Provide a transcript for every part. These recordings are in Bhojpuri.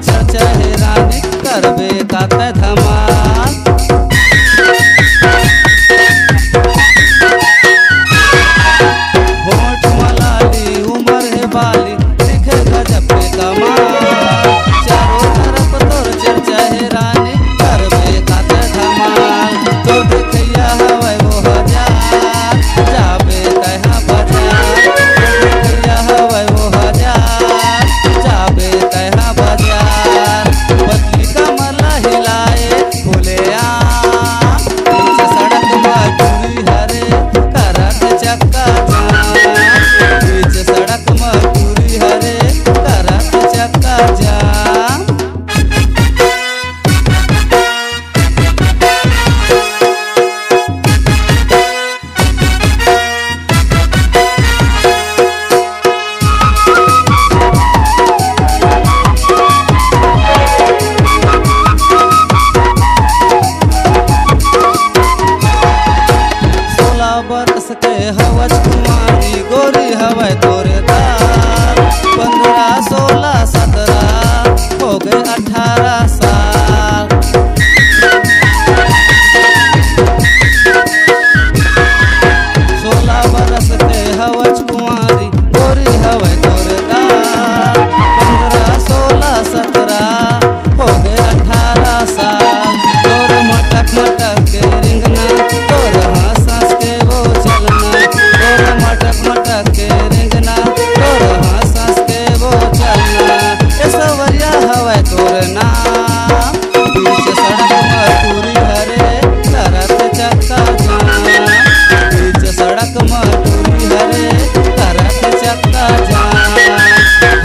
चर्चा है रानी करबे काते धमाल। होठ मलाली उमर है बाली दिखे गजब के कमाल। चारों तरफ तोर चर्चा है रानी करबे काते धमाल। तो देखिया हवे वो हजार जाबे कहाँ बाजार। देखिया हवे वो हजार जाबे कहाँ बाजार। पतली कमर हिलाए खुले आम नीचे सड़क मजूरी हरे करत चक्का जाम। नीचे सड़क मजूरी हरे करत चक्का जाम। बरस के हवज कुमारी गोरी हवे तोरे दाल। 15, 16, 17 हो गए 18 साल। 16 बरस के हवज कुमारी गोरी हवे तोरे दाल। 15, 16, 17 हो गए 18 साल। तोर मटक मटक के रिंगना तोर हंस के वो चलना। तोर मटक मटक के रिंगना तोर हंस के वो चलना। ए सवरिया हवे तोर नाम बीच सड़क मजूरी हरे करत चक्का जाम। बीच सड़क मजूरी हरे करत चक्का जाम।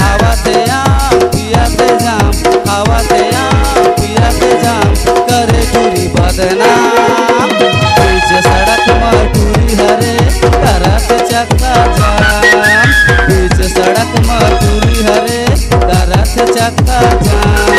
हवा ते आम पिया ते जाम। हवा ते आम पिया ते जाम करे दूरी बदनाम। बीच सड़क मजूरी हरे करत चक्का जाम। बीच सड़क मजूरी हरे करत चक्का जाम।